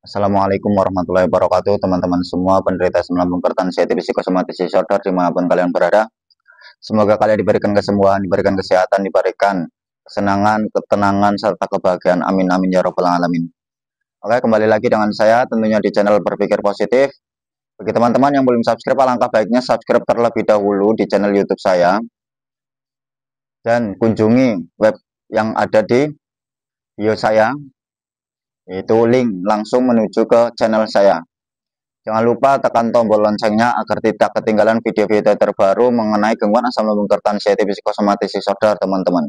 Assalamualaikum warahmatullahi wabarakatuh, teman-teman semua penderita asam lambung hipertensi psikosomatis disorder dimanapun kalian berada. Semoga kalian diberikan kesembuhan, diberikan kesehatan, diberikan kesenangan, ketenangan, serta kebahagiaan. Amin amin ya robbal alamin. Oke, kembali lagi dengan saya tentunya di channel Berpikir Positif. Bagi teman-teman yang belum subscribe, alangkah baiknya subscribe terlebih dahulu di channel YouTube saya dan kunjungi web yang ada di bio saya, yaitu link langsung menuju ke channel saya. Jangan lupa tekan tombol loncengnya agar tidak ketinggalan video-video terbaru mengenai gangguan asam lambung hipertensi psikosomatis disorder, teman-teman.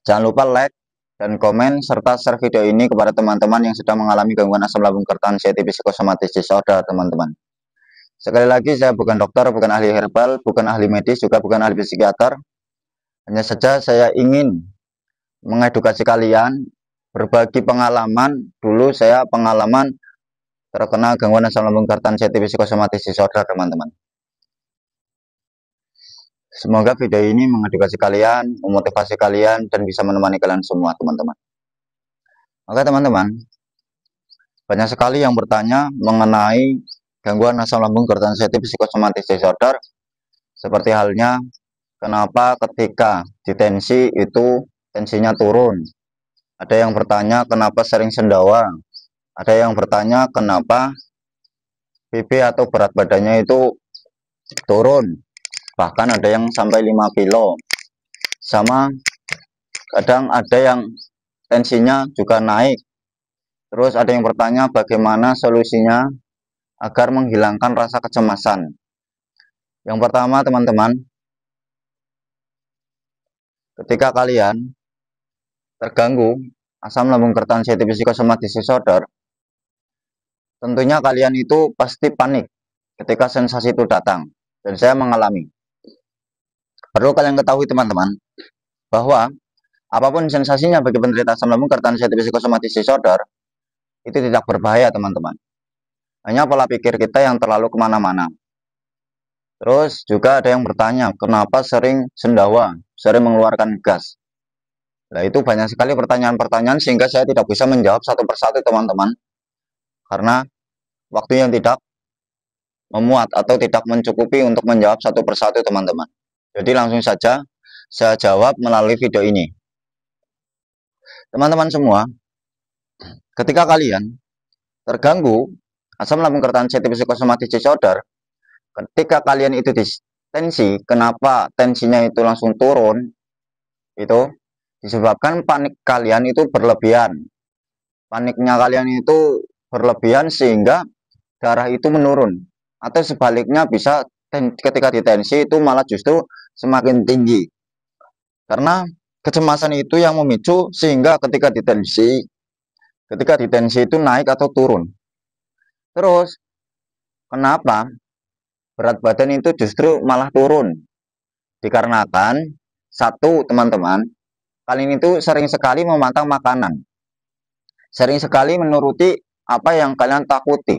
Jangan lupa like dan komen serta share video ini kepada teman-teman yang sedang mengalami gangguan asam lambung hipertensi psikosomatis disorder, teman-teman. Sekali lagi, saya bukan dokter, bukan ahli herbal, bukan ahli medis, juga bukan ahli psikiater. Hanya saja saya ingin mengedukasi kalian, berbagi pengalaman. Dulu saya pengalaman terkena gangguan asam lambung hipertensi psikosomatis disorder, teman-teman. Semoga video ini mengedukasi kalian, memotivasi kalian, dan bisa menemani kalian semua, teman-teman. Oke, teman-teman, banyak sekali yang bertanya mengenai gangguan asam lambung hipertensi psikosomatis disorder, seperti halnya kenapa ketika ditensi itu tensinya turun. Ada yang bertanya kenapa sering sendawa. Ada yang bertanya kenapa BB atau berat badannya itu turun. Bahkan ada yang sampai 5 kilo. Sama kadang ada yang tensinya juga naik. Terus ada yang bertanya bagaimana solusinya agar menghilangkan rasa kecemasan. Yang pertama, teman-teman, ketika kalian terganggu asam lambung hipertensi psikosomatis disorder, tentunya kalian itu pasti panik ketika sensasi itu datang. Dan saya mengalami. Perlu kalian ketahui, teman-teman, bahwa apapun sensasinya bagi penderita asam lambung hipertensi psikosomatis disorder itu tidak berbahaya, teman-teman. Hanya pola pikir kita yang terlalu kemana-mana. Terus juga ada yang bertanya kenapa sering sendawa, sering mengeluarkan gas. Nah, itu banyak sekali pertanyaan-pertanyaan sehingga saya tidak bisa menjawab satu persatu, teman-teman, karena waktu yang tidak memuat atau tidak mencukupi untuk menjawab satu persatu, teman-teman. Jadi langsung saja saya jawab melalui video ini. Teman-teman semua, ketika kalian terganggu asam lambung hipertensi psikosomatis disorder, ketika kalian itu tensi, kenapa tensinya itu langsung turun? Itu disebabkan panik kalian itu berlebihan. Paniknya kalian itu berlebihan sehingga darah itu menurun. Atau sebaliknya bisa ketika ditensi itu malah justru semakin tinggi. Karena kecemasan itu yang memicu sehingga ketika ditensi itu naik atau turun. Terus kenapa berat badan itu justru malah turun? Dikarenakan satu, teman-teman, kalian itu sering sekali memantang makanan. Sering sekali menuruti apa yang kalian takuti.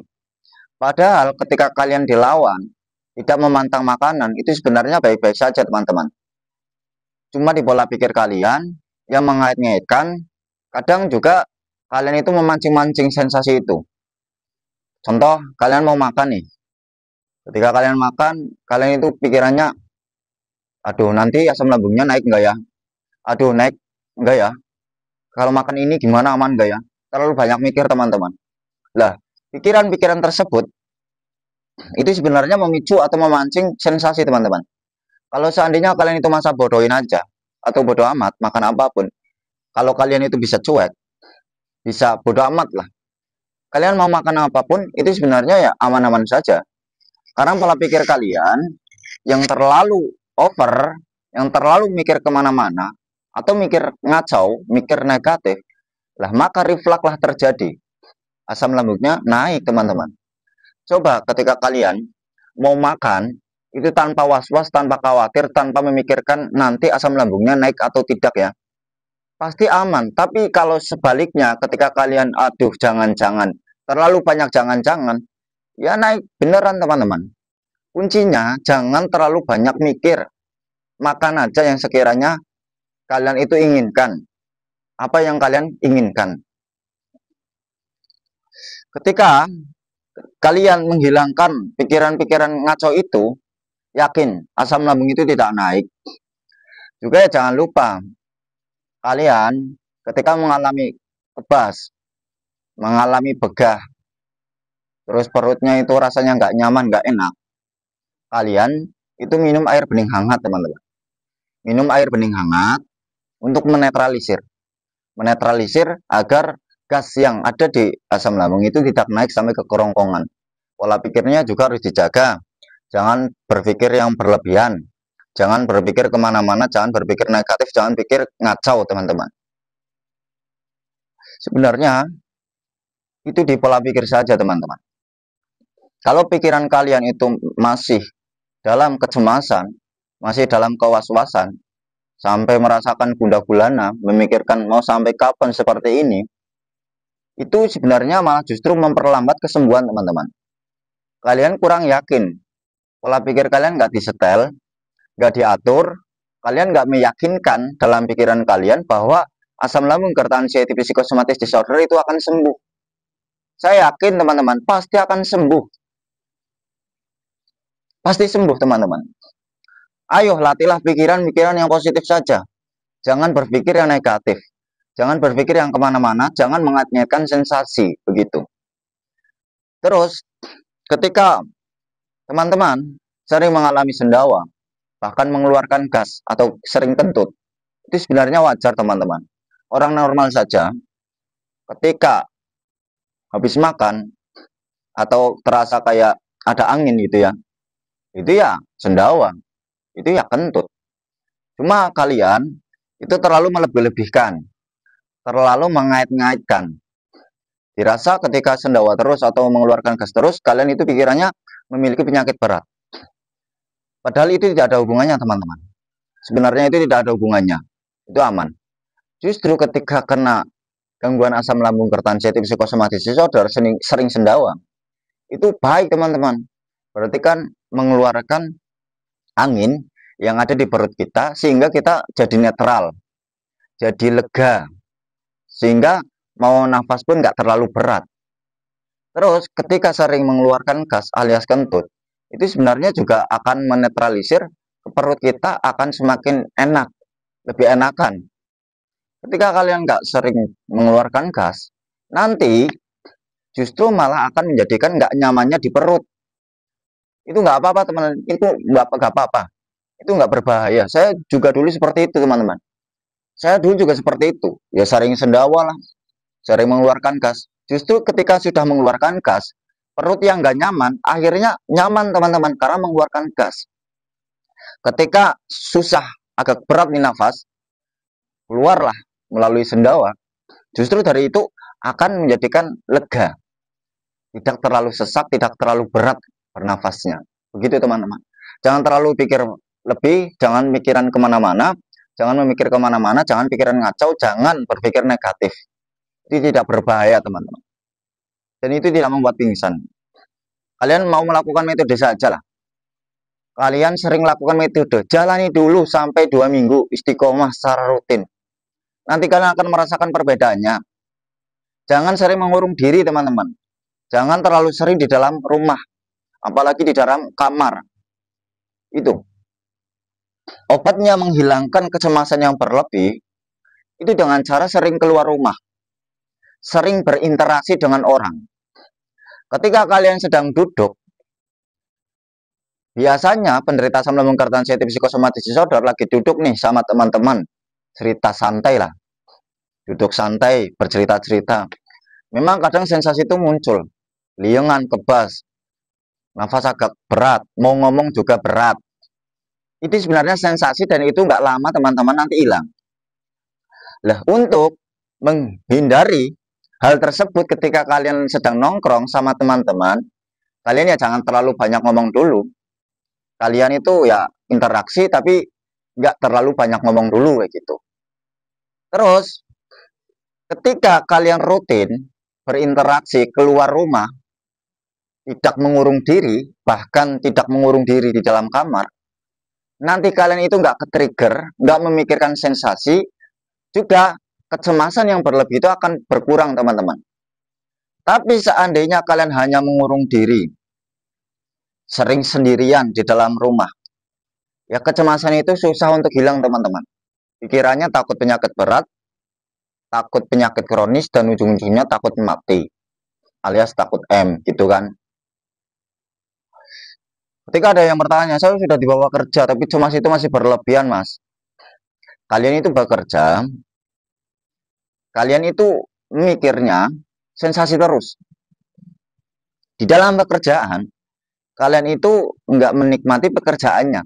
Padahal ketika kalian dilawan, tidak memantang makanan, itu sebenarnya baik-baik saja, teman-teman. Cuma di pola pikir kalian yang mengait-ngaitkan, kadang juga kalian itu memancing-mancing sensasi itu. Contoh, kalian mau makan nih. Ketika kalian makan, kalian itu pikirannya, aduh nanti asam lambungnya naik enggak ya? Aduh naik enggak ya? Kalau makan ini gimana, aman enggak ya? Terlalu banyak mikir, teman-teman. Lah, pikiran-pikiran tersebut itu sebenarnya memicu atau memancing sensasi, teman-teman. Kalau seandainya kalian itu masa bodohin aja atau bodoh amat makan apapun, kalau kalian itu bisa cuek, bisa bodoh amat lah, kalian mau makan apapun itu sebenarnya ya aman-aman saja. Karena pola pikir kalian yang terlalu over, yang terlalu mikir kemana-mana atau mikir ngacau, mikir negatif, lah maka reflux lah terjadi. Asam lambungnya naik, teman-teman. Coba ketika kalian mau makan, itu tanpa was-was, tanpa khawatir, tanpa memikirkan nanti asam lambungnya naik atau tidak ya. Pasti aman. Tapi kalau sebaliknya ketika kalian, aduh jangan-jangan, terlalu banyak jangan-jangan, ya naik beneran, teman-teman. Kuncinya jangan terlalu banyak mikir. Makan aja yang sekiranya kalian itu inginkan. Apa yang kalian inginkan. Ketika kalian menghilangkan pikiran-pikiran ngaco itu, yakin asam lambung itu tidak naik. Juga ya jangan lupa, kalian ketika mengalami kebas, mengalami begah, terus perutnya itu rasanya nggak nyaman, nggak enak, kalian itu minum air bening hangat, teman-teman. Minum air bening hangat untuk menetralisir. Menetralisir agar gas yang ada di asam lambung itu tidak naik sampai ke kerongkongan. Pola pikirnya juga harus dijaga. Jangan berpikir yang berlebihan. Jangan berpikir kemana-mana, jangan berpikir negatif, jangan pikir ngacau, teman-teman. Sebenarnya, itu di pola pikir saja, teman-teman. Kalau pikiran kalian itu masih dalam kecemasan, masih dalam kewaswasan, sampai merasakan gundah gulana, memikirkan mau sampai kapan seperti ini, itu sebenarnya malah justru memperlambat kesembuhan, teman-teman. Kalian kurang yakin, pola pikir kalian nggak disetel, nggak diatur, kalian nggak meyakinkan dalam pikiran kalian bahwa asam lambung gerd anxiety psychosomatic disorder itu akan sembuh. Saya yakin, teman-teman, pasti akan sembuh. Pasti sembuh, teman-teman. Ayo, latihlah pikiran-pikiran yang positif saja. Jangan berpikir yang negatif. Jangan berpikir yang kemana-mana, jangan mengaitkan sensasi, begitu. Terus, ketika teman-teman sering mengalami sendawa, bahkan mengeluarkan gas atau sering kentut, itu sebenarnya wajar, teman-teman. Orang normal saja, ketika habis makan, atau terasa kayak ada angin gitu ya, itu ya sendawa, itu ya kentut. Cuma kalian itu terlalu melebih-lebihkan, terlalu mengait-ngaitkan. Dirasa ketika sendawa terus atau mengeluarkan gas terus, kalian itu pikirannya memiliki penyakit berat. Padahal itu tidak ada hubungannya, teman-teman. Sebenarnya itu tidak ada hubungannya. Itu aman. Justru ketika kena gangguan asam lambung gerd anxiety psychosomatic disorder, sering sendawa, itu baik, teman-teman. Berarti kan mengeluarkan angin yang ada di perut kita, sehingga kita jadi netral, jadi lega, sehingga mau nafas pun nggak terlalu berat. Terus ketika sering mengeluarkan gas alias kentut, itu sebenarnya juga akan menetralisir ke perut kita, akan semakin enak, lebih enakan. Ketika kalian nggak sering mengeluarkan gas, nanti justru malah akan menjadikan nggak nyamannya di perut. Itu nggak apa-apa, teman-teman. Itu nggak apa-apa. Itu nggak berbahaya. Saya juga dulu seperti itu, teman-teman. Saya dulu juga seperti itu. Ya sering sendawa lah, sering mengeluarkan gas. Justru ketika sudah mengeluarkan gas, perut yang nggak nyaman, akhirnya nyaman, teman-teman, karena mengeluarkan gas. Ketika susah, agak berat nih nafas, keluarlah melalui sendawa. Justru dari itu akan menjadikan lega. Tidak terlalu sesak, tidak terlalu berat bernafasnya. Begitu, teman-teman. Jangan terlalu pikir lebih, jangan pikiran kemana-mana, jangan memikir kemana-mana, jangan pikiran ngacau, jangan berpikir negatif. Itu tidak berbahaya, teman-teman. Dan itu tidak membuat pingsan. Kalian mau melakukan metode saja lah. Kalian sering lakukan metode, jalani dulu sampai 2 minggu istiqomah secara rutin. Nanti kalian akan merasakan perbedaannya. Jangan sering mengurung diri, teman-teman. Jangan terlalu sering di dalam rumah, apalagi di dalam kamar. Itu. Obatnya menghilangkan kecemasan yang berlebih, itu dengan cara sering keluar rumah. Sering berinteraksi dengan orang. Ketika kalian sedang duduk, biasanya penderita asam lambung gerd anxiety psychosomatic disorder lagi duduk nih sama teman-teman, cerita santai lah, duduk santai, bercerita-cerita. Memang kadang sensasi itu muncul, liungan, kebas, nafas agak berat, mau ngomong juga berat. Itu sebenarnya sensasi dan itu nggak lama, teman-teman, nanti hilang. Lah, untuk menghindari hal tersebut ketika kalian sedang nongkrong sama teman-teman, kalian ya jangan terlalu banyak ngomong dulu. Kalian itu ya interaksi tapi nggak terlalu banyak ngomong dulu kayak gitu. Terus ketika kalian rutin berinteraksi keluar rumah, tidak mengurung diri, bahkan tidak mengurung diri di dalam kamar, nanti kalian itu nggak ke-trigger, nggak memikirkan sensasi, juga kecemasan yang berlebih itu akan berkurang, teman-teman. Tapi seandainya kalian hanya mengurung diri, sering sendirian di dalam rumah, ya kecemasan itu susah untuk hilang teman-teman. Pikirannya takut penyakit berat, takut penyakit kronis, dan ujung-ujungnya takut mati, alias takut M, gitu kan. Ketika ada yang bertanya, saya sudah dibawa kerja, tapi cemas itu masih berlebihan, Mas. Kalian itu bekerja, kalian itu mikirnya sensasi terus. Di dalam pekerjaan, kalian itu nggak menikmati pekerjaannya,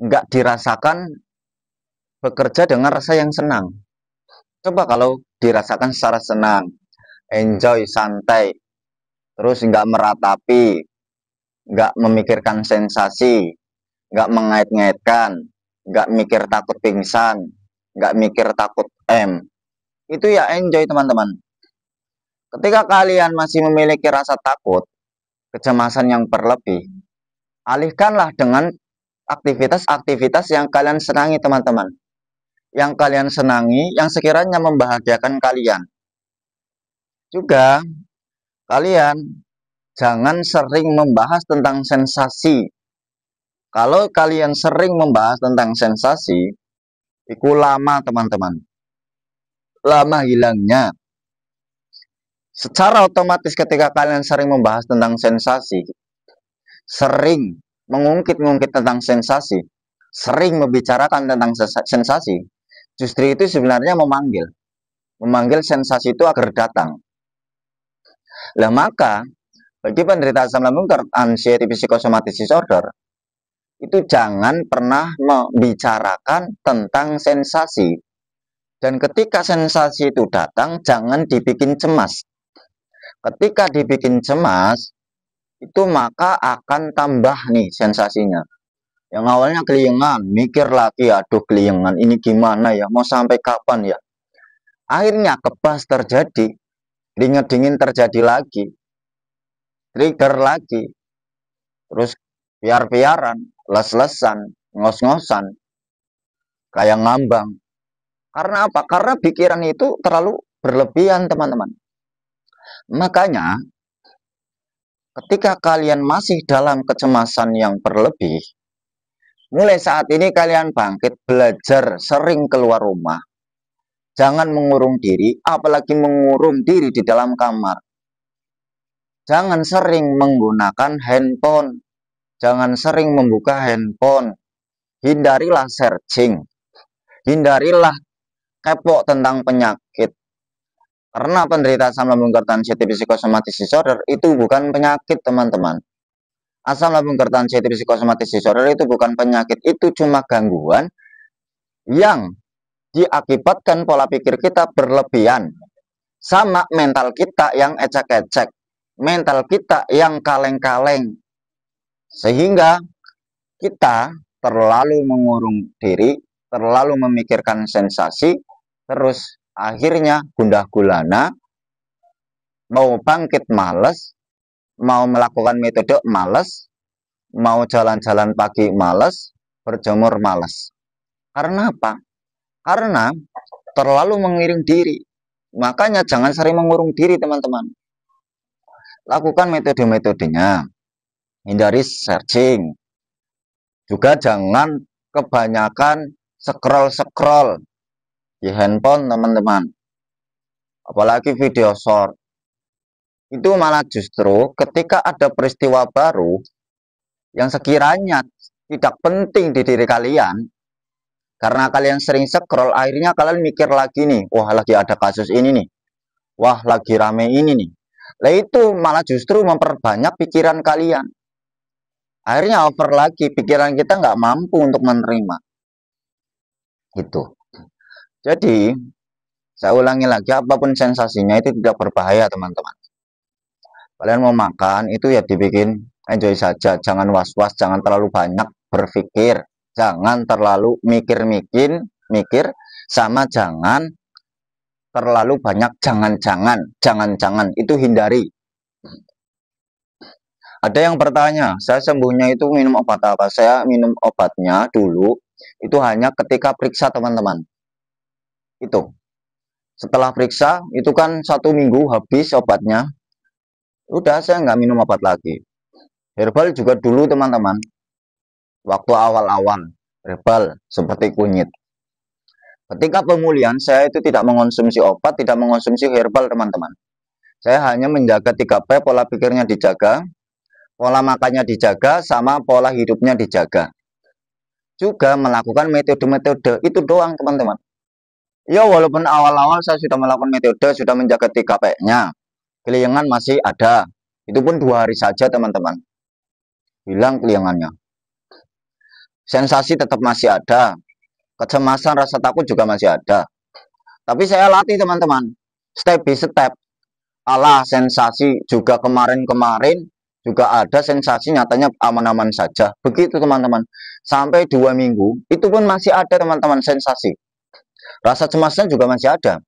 nggak dirasakan bekerja dengan rasa yang senang. Coba kalau dirasakan secara senang, enjoy, santai, terus nggak meratapi, nggak memikirkan sensasi, nggak mengait-ngaitkan, nggak mikir takut pingsan, nggak mikir takut M. Itu ya enjoy teman-teman. Ketika kalian masih memiliki rasa takut, kecemasan yang berlebih, alihkanlah dengan aktivitas-aktivitas yang kalian senangi teman-teman. Yang kalian senangi, yang sekiranya membahagiakan kalian. Juga, kalian jangan sering membahas tentang sensasi. Kalau kalian sering membahas tentang sensasi, itu lama teman-teman. Lama hilangnya. Secara otomatis ketika kalian sering membahas tentang sensasi, sering mengungkit-ungkit tentang sensasi, sering membicarakan tentang sensasi, justru itu sebenarnya memanggil sensasi itu agar datang. Lah maka bagi penderita asam lambung anxiety psychosomatic disorder itu jangan pernah membicarakan tentang sensasi. Dan ketika sensasi itu datang, jangan dibikin cemas. Ketika dibikin cemas, itu maka akan tambah nih sensasinya. Yang awalnya keliengan, mikir lagi, aduh keliengan, ini gimana ya, mau sampai kapan ya. Akhirnya kebas terjadi, keringat dingin terjadi lagi, trigger lagi, terus piar-piaran, les-lesan, ngos-ngosan, kayak ngambang. Karena apa? Karena pikiran itu terlalu berlebihan teman-teman. Makanya ketika kalian masih dalam kecemasan yang berlebih, mulai saat ini kalian bangkit, belajar sering keluar rumah. Jangan mengurung diri, apalagi mengurung diri di dalam kamar. Jangan sering menggunakan handphone. Jangan sering membuka handphone. Hindarilah searching. Hindarilah kepo tentang penyakit. Karena penderita asam lambung anxiety psychosomatic disorder itu bukan penyakit teman-teman. Asam lambung anxiety psychosomatic disorder itu bukan penyakit, itu cuma gangguan yang diakibatkan pola pikir kita berlebihan sama mental kita yang ecek-ecek, mental kita yang kaleng-kaleng, sehingga kita terlalu mengurung diri, terlalu memikirkan sensasi, terus akhirnya gundah gulana, mau bangkit males, mau melakukan metode males, mau jalan-jalan pagi males, berjemur males. Karena apa? Karena terlalu mengiring diri. Makanya jangan sering mengurung diri teman-teman. Lakukan metode-metodenya. Hindari searching. Juga jangan kebanyakan scroll-scroll di handphone teman-teman. Apalagi video short. Itu malah justru ketika ada peristiwa baru yang sekiranya tidak penting di diri kalian, karena kalian sering scroll, akhirnya kalian mikir lagi nih, wah lagi ada kasus ini nih, wah lagi rame ini nih. Nah itu malah justru memperbanyak pikiran kalian. Akhirnya over lagi, pikiran kita nggak mampu untuk menerima. Gitu. Jadi, saya ulangi lagi, apapun sensasinya itu tidak berbahaya teman-teman. Kalian mau makan, itu ya dibikin enjoy saja. Jangan was-was, jangan terlalu banyak berpikir. Jangan terlalu mikir, sama jangan terlalu banyak jangan-jangan. Itu hindari. Ada yang bertanya, saya sembuhnya itu minum obat apa? Saya minum obatnya dulu, itu hanya ketika periksa teman-teman. Itu. Setelah periksa, itu kan 1 minggu habis obatnya. Udah, saya nggak minum obat lagi. Herbal juga dulu teman-teman, waktu awal-awal, herbal seperti kunyit. Ketika pemulihan, saya itu tidak mengonsumsi obat, tidak mengonsumsi herbal teman-teman. Saya hanya menjaga 3P, pola pikirnya dijaga, pola makannya dijaga, sama pola hidupnya dijaga. Juga melakukan metode-metode, itu doang teman-teman. Ya walaupun awal-awal saya sudah melakukan metode, sudah menjaga 3P-nya, keliengan masih ada. Itu pun 2 hari saja teman-teman. Hilang keliengannya. Sensasi tetap masih ada. Kecemasan, rasa takut juga masih ada. Tapi saya latih teman-teman. Step by step. Alah, sensasi juga kemarin-kemarin juga ada sensasi, nyatanya aman-aman saja. Begitu teman-teman. Sampai 2 minggu, itu pun masih ada teman-teman sensasi. Rasa cemasnya juga masih ada.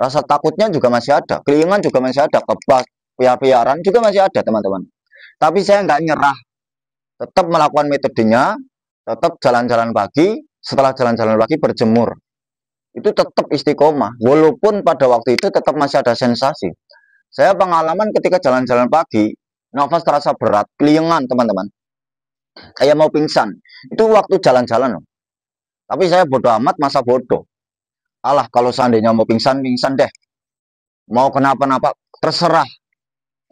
Rasa takutnya juga masih ada. Keliengan juga masih ada. Kebas, piar-piaran juga masih ada teman-teman. Tapi saya nggak nyerah. Tetap melakukan metodenya. Tetap jalan-jalan pagi. Setelah jalan-jalan pagi berjemur. Itu tetap istiqomah. Walaupun pada waktu itu tetap masih ada sensasi. Saya pengalaman ketika jalan-jalan pagi, nafas terasa berat, keliengan teman-teman. Kayak mau pingsan. Itu waktu jalan-jalan. Tapi saya bodoh amat, masa bodoh. Alah, kalau seandainya mau pingsan, pingsan deh. Mau kenapa-napa, terserah.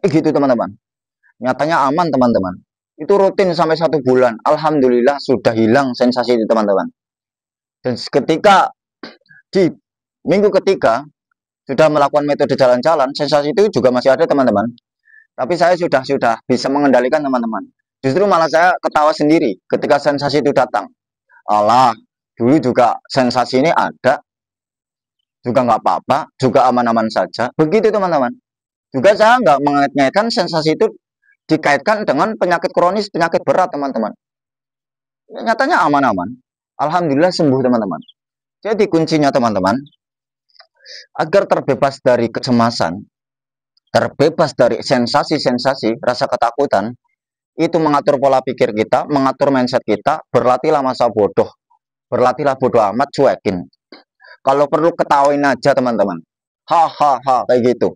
Gitu teman-teman. Nyatanya aman teman-teman. Itu rutin sampai 1 bulan. Alhamdulillah sudah hilang sensasi itu teman-teman. Dan ketika di minggu ketiga, sudah melakukan metode jalan-jalan, sensasi itu juga masih ada teman-teman. Tapi saya sudah bisa mengendalikan teman-teman. Justru malah saya ketawa sendiri ketika sensasi itu datang. Allah, dulu juga sensasi ini ada, juga nggak apa-apa, juga aman-aman saja. Begitu teman-teman. Juga saya nggak mengait-ngaitkan sensasi itu dikaitkan dengan penyakit kronis, penyakit berat teman-teman. Nyatanya aman-aman. Alhamdulillah sembuh teman-teman. Jadi kuncinya teman-teman, agar terbebas dari kecemasan, terbebas dari sensasi-sensasi, rasa ketakutan, itu mengatur pola pikir kita, mengatur mindset kita, berlatihlah masa bodoh. Berlatihlah bodoh amat, cuekin. Kalau perlu ketawain aja teman-teman. Hahaha, kayak gitu.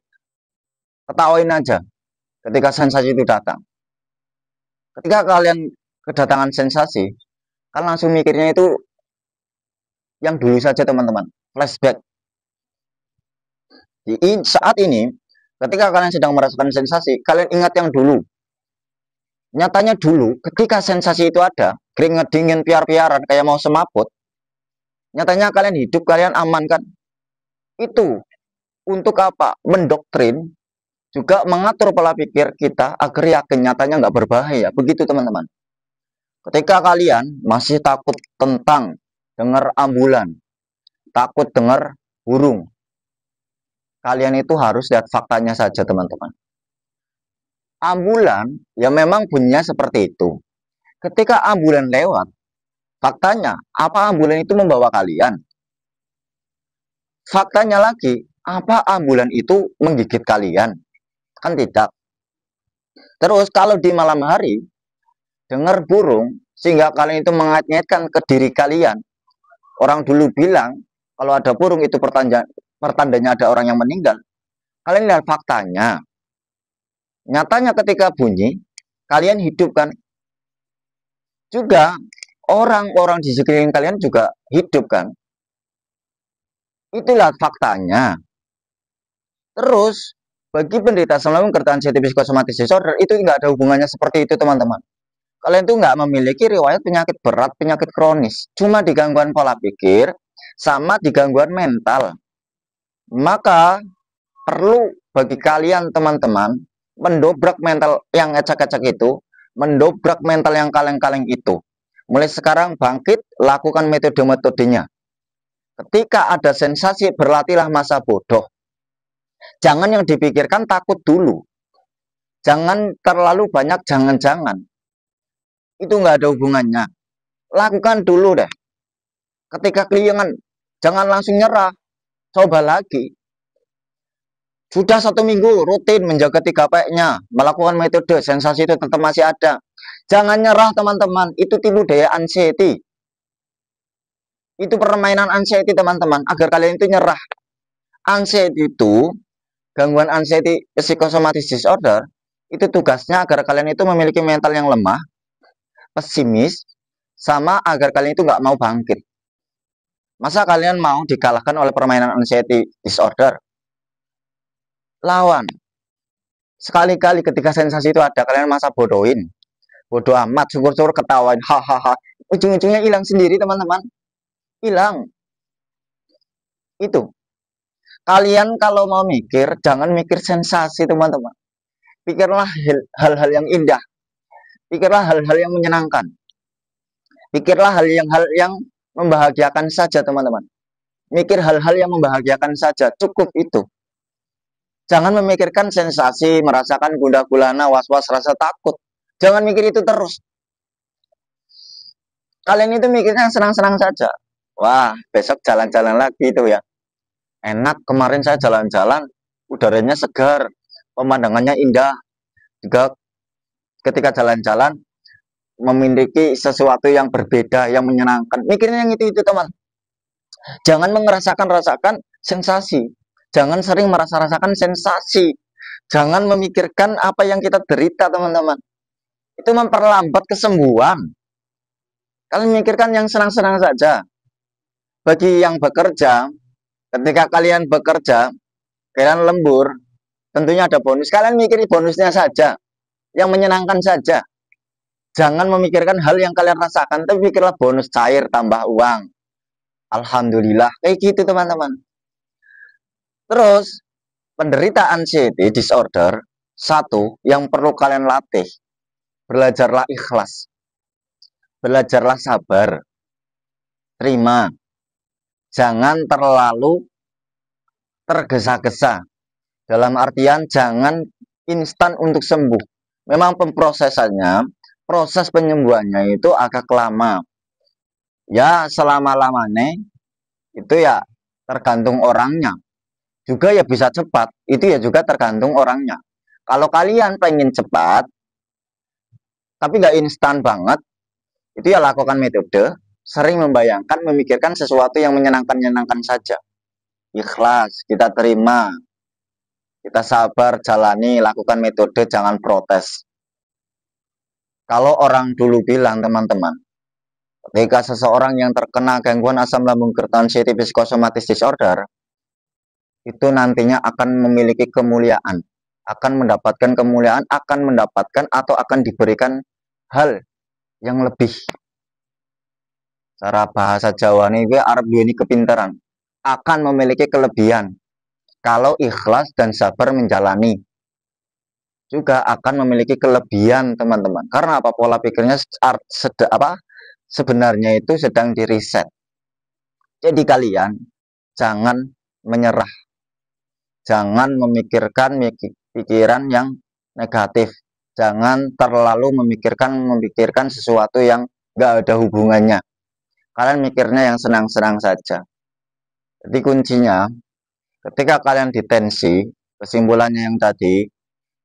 Ketawain aja ketika sensasi itu datang. Ketika kalian kedatangan sensasi, kan langsung mikirnya itu yang dulu saja teman-teman. Flashback. Di saat ini, ketika kalian sedang merasakan sensasi, kalian ingat yang dulu. Nyatanya dulu, ketika sensasi itu ada, keringat dingin, piar-piaran, kayak mau semaput, nyatanya kalian hidup, kalian aman kan? Itu untuk apa? Mendoktrin, juga mengatur pola pikir kita agar yakin nyatanya nggak berbahaya. Begitu teman-teman. Ketika kalian masih takut tentang dengar ambulan, takut dengar burung, kalian itu harus lihat faktanya saja teman-teman. Ambulan ya memang bunyinya seperti itu. Ketika ambulan lewat, faktanya apa ambulan itu membawa kalian? Faktanya lagi, apa ambulan itu menggigit kalian? Kan tidak. Terus kalau di malam hari dengar burung sehingga kalian itu mengait-ngaitkan ke diri kalian. Orang dulu bilang kalau ada burung itu pertandanya ada orang yang meninggal. Kalian lihat faktanya. Nyatanya ketika bunyi, kalian hidup kan. Juga orang-orang di sekeliling kalian juga hidup kan. Itulah faktanya. Terus bagi penderita asam lambung kertaan sensitif psikosomatis disorder itu nggak ada hubungannya seperti itu teman-teman. Kalian tuh nggak memiliki riwayat penyakit berat, penyakit kronis. Cuma di gangguan pola pikir sama di gangguan mental. Maka perlu bagi kalian teman-teman mendobrak mental yang ecek-ecek itu, mendobrak mental yang kaleng-kaleng itu. Mulai sekarang bangkit, lakukan metode-metodenya. Ketika ada sensasi, berlatihlah masa bodoh. Jangan yang dipikirkan takut dulu. Jangan terlalu banyak jangan-jangan. Itu nggak ada hubungannya. Lakukan dulu deh. Ketika keliengan, jangan langsung nyerah. Coba lagi. Sudah 1 minggu rutin menjaga 3P-nya, melakukan metode, sensasi itu tetap masih ada. Jangan nyerah teman-teman, itu tipu daya anxiety. Itu permainan anxiety teman-teman, agar kalian itu nyerah. Anxiety itu, gangguan anxiety psychosomatic disorder, itu tugasnya agar kalian itu memiliki mental yang lemah, pesimis, sama agar kalian itu nggak mau bangkit. Masa kalian mau dikalahkan oleh permainan anxiety disorder? Lawan. Sekali-kali ketika sensasi itu ada, kalian masa bodohin. Bodoh amat, syukur-syukur ketawain, hahaha. Ujung-ujungnya hilang sendiri, teman-teman. Hilang. Itu. Kalian kalau mau mikir, jangan mikir sensasi, teman-teman. Pikirlah hal-hal yang indah. Pikirlah hal-hal yang menyenangkan. Pikirlah hal yang membahagiakan saja, teman-teman. Mikir hal-hal yang membahagiakan saja, cukup itu. Jangan memikirkan sensasi, merasakan gundah gulana, was-was, rasa takut. Jangan mikir itu terus. Kalian itu mikirnya senang-senang saja. Wah, besok jalan-jalan lagi itu ya. Enak, kemarin saya jalan-jalan, udaranya segar, pemandangannya indah. Juga ketika jalan-jalan, memiliki sesuatu yang berbeda, yang menyenangkan. Mikirnya yang itu teman. Jangan merasakan sensasi. Jangan sering merasa-rasakan sensasi. Jangan memikirkan apa yang kita derita, teman-teman. Itu memperlambat kesembuhan. Kalian memikirkan yang senang-senang saja. Bagi yang bekerja, ketika kalian bekerja, kalian lembur, tentunya ada bonus. Kalian mikiri bonusnya saja, yang menyenangkan saja. Jangan memikirkan hal yang kalian rasakan, tapi pikirlah bonus cair, tambah uang. Alhamdulillah, kayak gitu teman-teman. Terus, penderita anxiety disorder, satu, yang perlu kalian latih, belajarlah ikhlas, belajarlah sabar, terima, jangan terlalu tergesa-gesa, dalam artian jangan instan untuk sembuh. Memang pemprosesannya, proses penyembuhannya itu agak lama. Ya, selama-lamanya, itu ya tergantung orangnya. Juga ya bisa cepat, itu ya juga tergantung orangnya. Kalau kalian pengen cepat, tapi nggak instan banget, itu ya lakukan metode, sering membayangkan, memikirkan sesuatu yang menyenangkan-menyenangkan saja. Ikhlas, kita terima, kita sabar, jalani, lakukan metode, jangan protes. Kalau orang dulu bilang, teman-teman, ketika seseorang yang terkena gangguan asam lambung anxiety psychosomatic disorder, itu nantinya akan memiliki kemuliaan, akan mendapatkan kemuliaan, akan mendapatkan atau akan diberikan hal yang lebih. Cara bahasa Jawa ini Arab ini kepintaran, akan memiliki kelebihan kalau ikhlas dan sabar menjalani. Juga akan memiliki kelebihan, teman-teman. Karena apa? Pola pikirnya sebenarnya itu sedang diriset. Jadi kalian jangan menyerah. Jangan memikirkan pikiran yang negatif. Jangan terlalu memikirkan sesuatu yang nggak ada hubungannya. Kalian mikirnya yang senang-senang saja. Jadi kuncinya, ketika kalian ditensi, kesimpulannya yang tadi,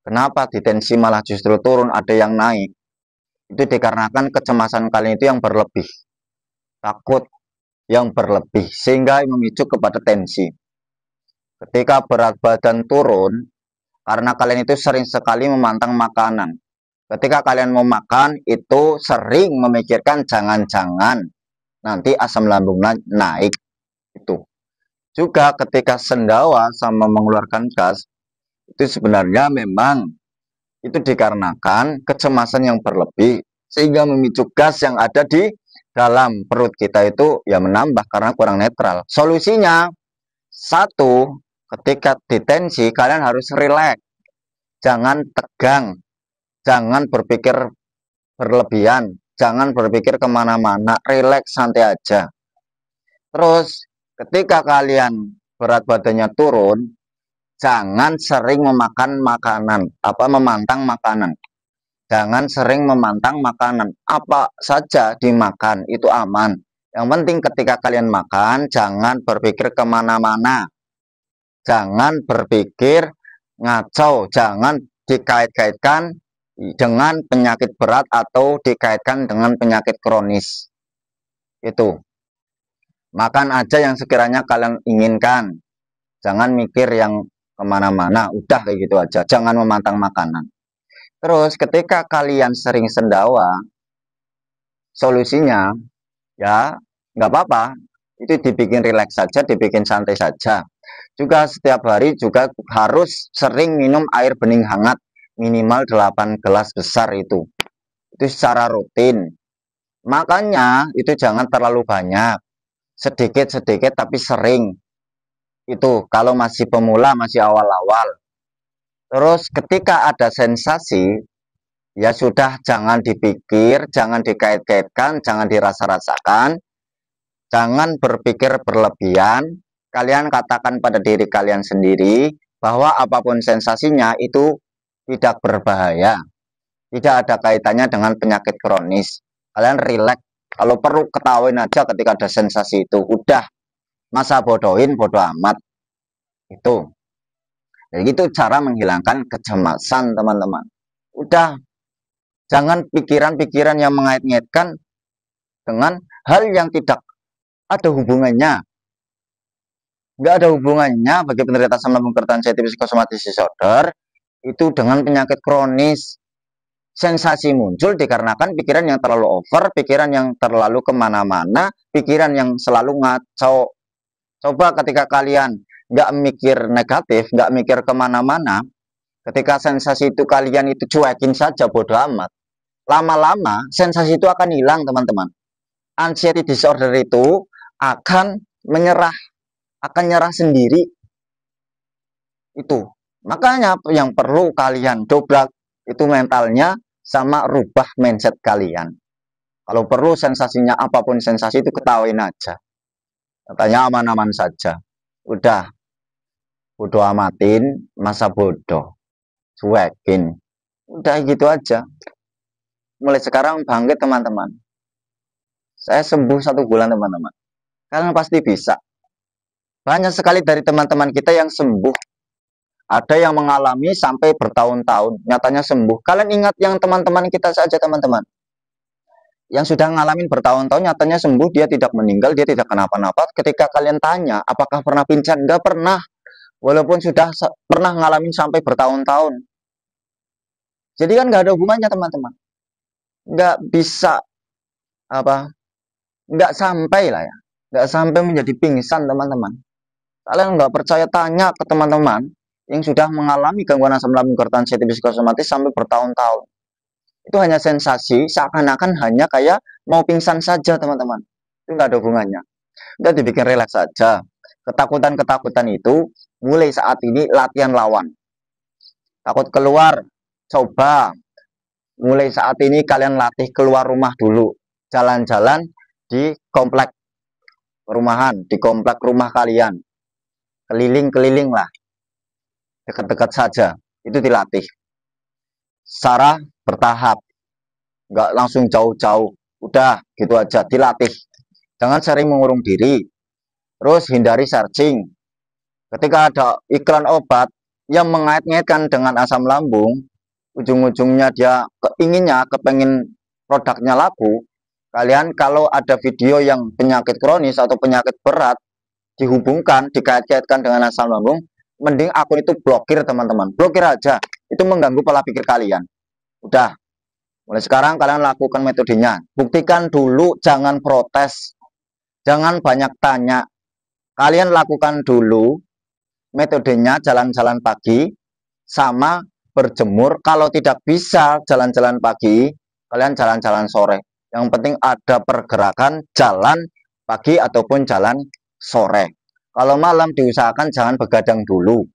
kenapa ditensi malah justru turun, ada yang naik? Itu dikarenakan kecemasan kalian itu yang berlebih. Takut yang berlebih, sehingga memicu kepada tensi. Ketika berat badan turun, karena kalian itu sering sekali memantang makanan. Ketika kalian mau makan, itu sering memikirkan jangan-jangan nanti asam lambung naik. Itu. Juga ketika sendawa sama mengeluarkan gas, itu sebenarnya memang itu dikarenakan kecemasan yang berlebih, sehingga memicu gas yang ada di dalam perut kita itu ya menambah karena kurang netral. Solusinya, satu, ketika ditensi, kalian harus rileks. Jangan tegang. Jangan berpikir berlebihan. Jangan berpikir kemana-mana. Rileks, santai aja. Terus, ketika kalian berat badannya turun, jangan sering memakan makanan. Memantang makanan. Jangan sering memantang makanan. Apa saja dimakan, itu aman. Yang penting ketika kalian makan, jangan berpikir kemana-mana. Jangan berpikir ngaco, jangan dikait-kaitkan dengan penyakit berat atau dikaitkan dengan penyakit kronis. Itu. Makan aja yang sekiranya kalian inginkan. Jangan mikir yang kemana-mana, udah kayak gitu aja. Jangan memantang makanan. Terus ketika kalian sering sendawa, solusinya ya nggak apa-apa. Itu dibikin rileks saja, dibikin santai saja. Juga setiap hari juga harus sering minum air bening hangat minimal 8 gelas besar itu. Itu secara rutin. Makanya itu jangan terlalu banyak. Sedikit-sedikit tapi sering. Itu kalau masih pemula, masih awal-awal. Terus ketika ada sensasi, ya sudah jangan dipikir, jangan dikait-kaitkan, jangan dirasa-rasakan, jangan berpikir berlebihan. Kalian katakan pada diri kalian sendiri bahwa apapun sensasinya itu tidak berbahaya. Tidak ada kaitannya dengan penyakit kronis. Kalian rileks. Kalau perlu ketawain aja ketika ada sensasi itu. Udah, masa bodohin, bodoh amat. Itu. Jadi itu cara menghilangkan kecemasan, teman-teman. Udah, jangan pikiran-pikiran yang mengait-ngaitkan dengan hal yang tidak ada hubungannya. Nggak ada hubungannya bagi penderita asam lambung keretan sensitif psikosomatis disorder itu dengan penyakit kronis. Sensasi muncul dikarenakan pikiran yang terlalu over, pikiran yang terlalu kemana-mana, pikiran yang selalu ngaco. Coba ketika kalian nggak mikir negatif, nggak mikir kemana-mana, ketika sensasi itu kalian itu cuekin saja, bodoh amat. Lama-lama sensasi itu akan hilang, teman-teman. Anxiety disorder itu akan nyerah sendiri. Itu. Makanya yang perlu kalian dobrak itu mentalnya sama rubah mindset kalian. Kalau perlu sensasinya apapun sensasi itu ketawain aja. Katanya aman-aman saja. Udah. Bodoh amatin, masa bodoh. Cuekin. Udah gitu aja. Mulai sekarang bangkit teman-teman. Saya sembuh 1 bulan teman-teman. Kalian pasti bisa. Banyak sekali dari teman-teman kita yang sembuh. Ada yang mengalami sampai bertahun-tahun, nyatanya sembuh. Kalian ingat yang teman-teman kita saja, teman-teman. Yang sudah ngalamin bertahun-tahun, nyatanya sembuh, dia tidak meninggal, dia tidak kenapa-napa. Ketika kalian tanya, apakah pernah pingsan? Enggak pernah. Walaupun sudah pernah ngalamin sampai bertahun-tahun. Jadi kan nggak ada hubungannya, teman-teman. Nggak bisa, nggak sampai lah ya. Nggak sampai menjadi pingsan, teman-teman. Kalian nggak percaya, tanya ke teman-teman yang sudah mengalami gangguan asam lambung keretan sensitif psikosomatis sampai bertahun-tahun. Itu hanya sensasi, seakan-akan hanya kayak mau pingsan saja, teman-teman. Itu nggak ada hubungannya. Udah dibikin rileks saja. Ketakutan-ketakutan itu mulai saat ini latihan lawan. Takut keluar, coba. Mulai saat ini kalian latih keluar rumah dulu. Jalan-jalan di komplek perumahan, di komplek rumah kalian. Keliling-keliling lah. Dekat-dekat saja, itu dilatih secara bertahap, nggak langsung jauh-jauh, udah gitu aja, dilatih. Jangan sering mengurung diri, terus hindari searching. Ketika ada iklan obat yang mengait-ngaitkan dengan asam lambung, ujung-ujungnya dia kepengen produknya laku, kalian kalau ada video yang penyakit kronis atau penyakit berat dihubungkan, dikait-kaitkan dengan asam lambung, mending akun itu blokir, teman-teman. Blokir aja. Itu mengganggu pola pikir kalian. Udah. Mulai sekarang kalian lakukan metodenya. Buktikan dulu, jangan protes. Jangan banyak tanya. Kalian lakukan dulu metodenya jalan-jalan pagi sama berjemur. Kalau tidak bisa jalan-jalan pagi, kalian jalan-jalan sore. Yang penting ada pergerakan jalan pagi ataupun jalan sore. Kalau malam diusahakan jangan begadang dulu.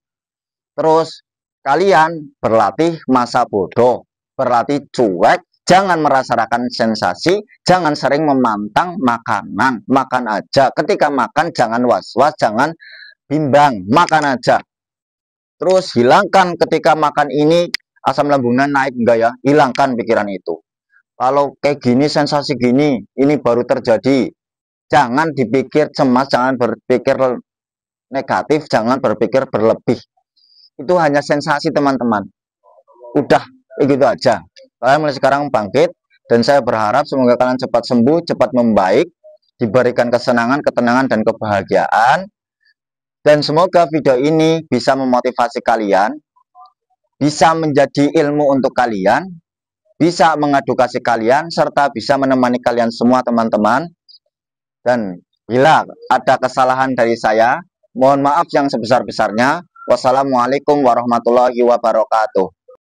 Terus kalian berlatih masa bodoh, berlatih cuek, jangan merasakan sensasi, jangan sering memantang makanan. Makan aja. Ketika makan jangan was-was, jangan bimbang, makan aja. Terus hilangkan ketika makan ini asam lambungnya naik enggak ya? Hilangkan pikiran itu. Kalau kayak gini sensasi gini, ini baru terjadi. Jangan dipikir cemas, jangan berpikir negatif, jangan berpikir berlebih. Itu hanya sensasi, teman-teman. Udah, begitu aja. Kalian mulai sekarang bangkit, dan saya berharap semoga kalian cepat sembuh, cepat membaik, diberikan kesenangan, ketenangan, dan kebahagiaan. Dan semoga video ini bisa memotivasi kalian, bisa menjadi ilmu untuk kalian, bisa mengedukasi kalian, serta bisa menemani kalian semua teman-teman. Dan bila ada kesalahan dari saya, mohon maaf yang sebesar-besarnya. Wassalamualaikum warahmatullahi wabarakatuh.